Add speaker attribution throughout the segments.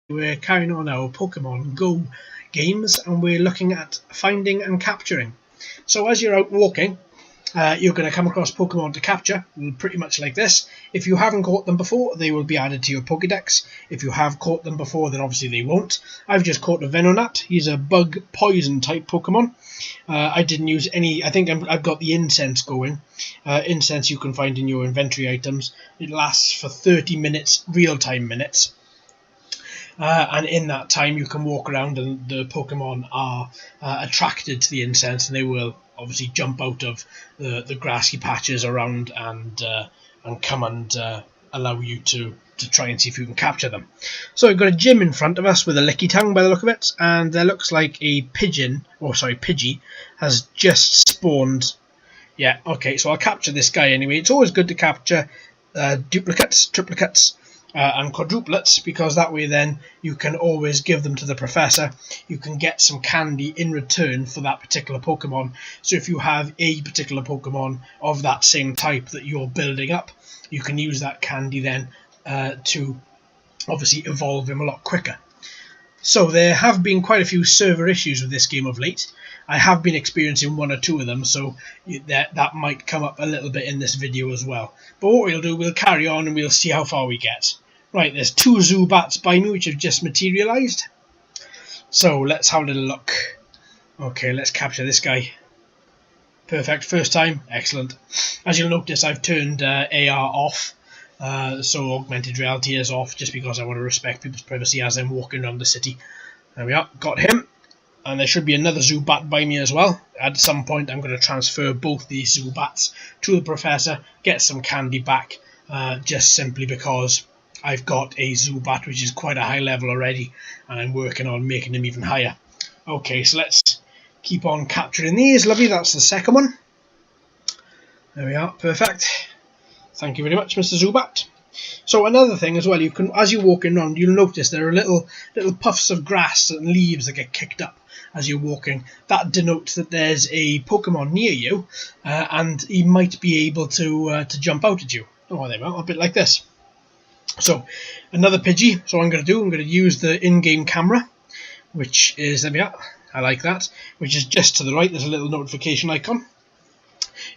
Speaker 1: We're carrying on our Pokemon Go games and we're looking at finding and capturing. So as you're out walking, you're going to come across Pokemon to capture, pretty much like this. If you haven't caught them before, they will be added to your Pokedex. If you have caught them before, then obviously they won't. I've just caught a Venonat. He's a bug poison type Pokemon. I didn't use any. I think I've got the incense going. Incense you can find in your inventory items. It lasts for 30 minutes, real-time minutes. And in that time you can walk around and the Pokemon are attracted to the incense, and they will obviously jump out of the grassy patches around and come and allow you to try and see if you can capture them. So we've got a gym in front of us with a Lickitung by the look of it, and there looks like a Pidgey has just spawned. Yeah, okay, so I'll capture this guy anyway. It's always good to capture duplicates, triplicates, and quadruplets, because that way then you can always give them to the professor. You can get some candy in return for that particular Pokemon. So if you have a particular Pokemon of that same type that you're building up, you can use that candy then to obviously evolve him a lot quicker. So there have been quite a few server issues with this game of late. I have been experiencing one or two of them, so that might come up a little bit in this video as well. But what we'll do, we'll carry on and we'll see how far we get. Right, there's two Zubats by me which have just materialised. So let's have a little look. Okay, let's capture this guy. Perfect, first time, excellent. As you'll notice, I've turned AR off. So augmented reality is off, just because I want to respect people's privacy as I'm walking around the city. There we are, got him. And there should be another Zubat by me as well. At some point I'm going to transfer both these Zubats to the professor, get some candy back, just simply because I've got a Zubat which is quite a high level already, and I'm working on making him even higher. Okay, so let's keep on capturing these. Lovely, that's the second one. There we are, perfect. Thank you very much, Mr. Zubat. So another thing as well, you can, as you're walking around, you'll notice there are little puffs of grass and leaves that get kicked up as you're walking. That denotes that there's a Pokemon near you, and he might be able to jump out at you. Oh, there we are, a bit like this. So another Pidgey. So I'm going to use the in-game camera, which is, there we are, I like that, which is just to the right. There's a little notification icon.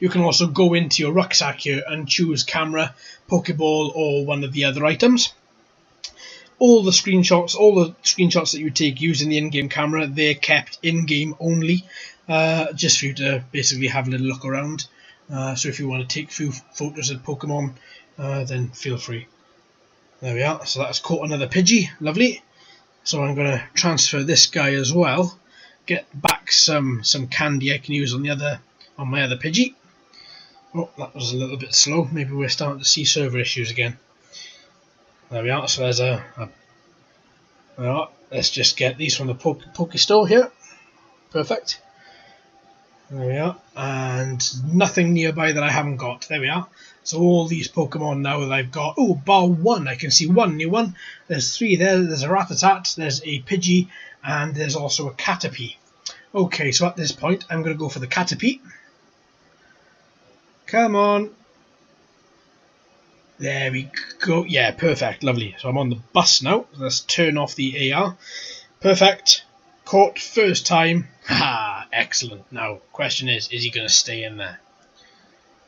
Speaker 1: You can also go into your rucksack here and choose camera, Pokeball, or one of the other items. All the screenshots that you take using the in-game camera, they're kept in-game only, just for you to basically have a little look around. So if you want to take a few photos of Pokemon, then feel free. There we are. So that's caught another Pidgey. Lovely. So I'm going to transfer this guy as well. Get back some candy I can use on my other Pidgey. Oh, that was a little bit slow. Maybe we're starting to see server issues again. There we are. So there's let's just get these from the Poke Store here. Perfect. There we are. And nothing nearby that I haven't got. There we are. So all these Pokemon now that I've got. Oh, bar one. I can see one new one. There's three there. There's a Rattata, there's a Pidgey, and there's also a Caterpie. Okay, so at this point, I'm going to go for the Caterpie. Come on. There we go. Yeah, perfect. Lovely. So I'm on the bus now. Let's turn off the AR. Perfect. Caught first time. Ha! Excellent. Now, question is he going to stay in there?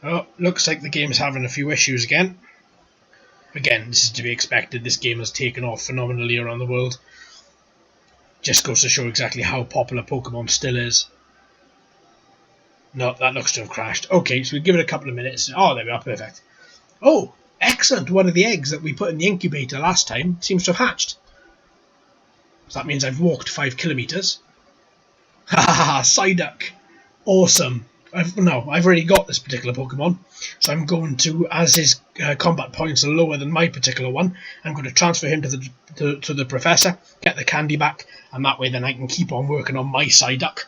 Speaker 1: Oh, looks like the game's having a few issues again. Again, this is to be expected. This game has taken off phenomenally around the world. Just goes to show exactly how popular Pokemon still is. No, that looks to have crashed. Okay, so we'll give it a couple of minutes. Oh, there we are, perfect. Oh, excellent. One of the eggs that we put in the incubator last time seems to have hatched. So that means I've walked 5 kilometers. Ha ha ha, Psyduck. Awesome. I've already got this particular Pokemon, so I'm going to, as his combat points are lower than my particular one, I'm going to transfer him to the professor, get the candy back, and that way then I can keep on working on my Psyduck.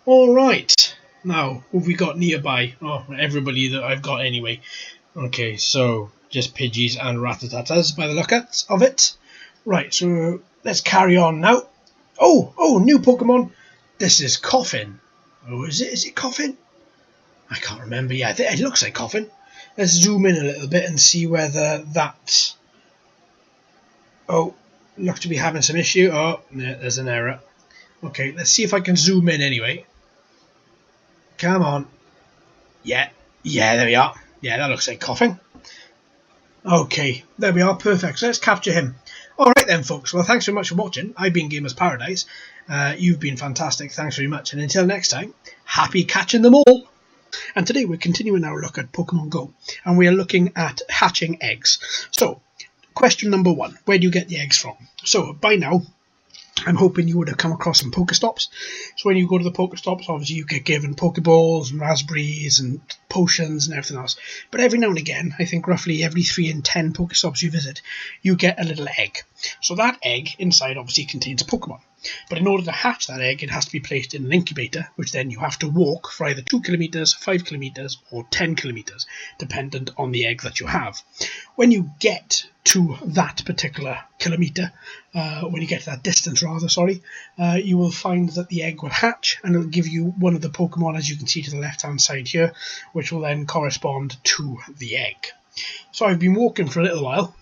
Speaker 1: Alright, now, who have we got nearby? Oh, everybody that I've got anyway. Okay, so just Pidgeys and Rattatatas by the look of it. Right, so let's carry on now. Oh, new Pokemon. This is Koffing. Oh, is it Koffing? I can't remember. Yeah, it looks like Koffing. Let's zoom in a little bit and see whether that... Oh, look to be having some issue. Oh, there's an error. Okay, let's see if I can zoom in anyway. Come on. Yeah, there we are. Yeah, that looks like coughing. Okay, there we are, perfect. So let's capture him. Alright then, folks. Well, thanks very much for watching. I've been Gamers Paradise. You've been fantastic. Thanks very much. And until next time, happy catching them all. And today we're continuing our look at Pokemon Go. And we are looking at hatching eggs. So, question number 1. Where do you get the eggs from? So, by now, I'm hoping you would have come across some Pokestops. So when you go to the Pokestops, obviously you get given Pokeballs and raspberries and potions and everything else. But every now and again, I think roughly every 3 in 10 Pokestops you visit, you get a little egg. So that egg inside obviously contains a Pokemon. But in order to hatch that egg, it has to be placed in an incubator, which then you have to walk for either 2 kilometers, 5 kilometers, or 10 kilometers, dependent on the egg that you have. When you get to that particular kilometer, when you get to that distance rather, you will find that the egg will hatch and it'll give you one of the Pokemon, as you can see to the left hand side here, which will then correspond to the egg. So I've been walking for a little while.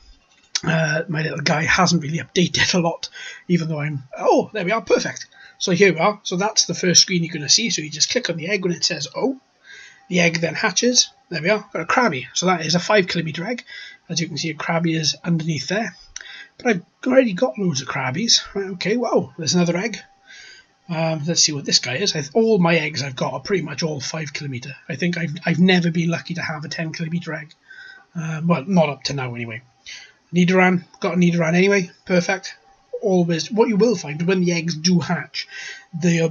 Speaker 1: My little guy hasn't really updated a lot, even though oh, there we are, perfect. So here we are. So that's the first screen you're going to see. So you just click on the egg when it says O. The egg then hatches. There we are, got a Krabby. So that is a 5 kilometer egg. As you can see, a Krabby is underneath there. But I've already got loads of Krabbies. Right, okay, wow, there's another egg. Let's see what this guy is. All my eggs I've got are pretty much all 5 kilometer. I think I've never been lucky to have a 10 kilometer egg. Well, not up to now anyway. Nidoran, got a Nidoran anyway, perfect. Always, what you will find when the eggs do hatch, they will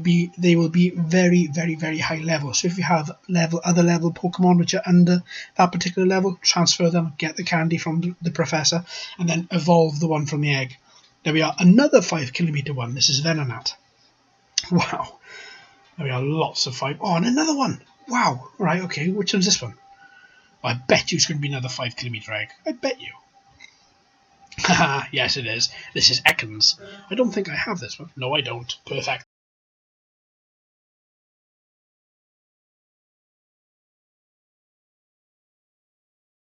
Speaker 1: be very, very, very high level. So if you have other level Pokemon which are under that particular level, transfer them, get the candy from the professor, and then evolve the one from the egg. There we are, another 5 kilometer one. This is Venonat. Wow, there we are, lots of 5. Oh, and another one. Wow. Right, okay, which one's this one? Well, I bet you it's going to be another 5 kilometer egg. I bet you. Haha, yes it is. This is Ekans. I don't think I have this one. No, I don't. Perfect.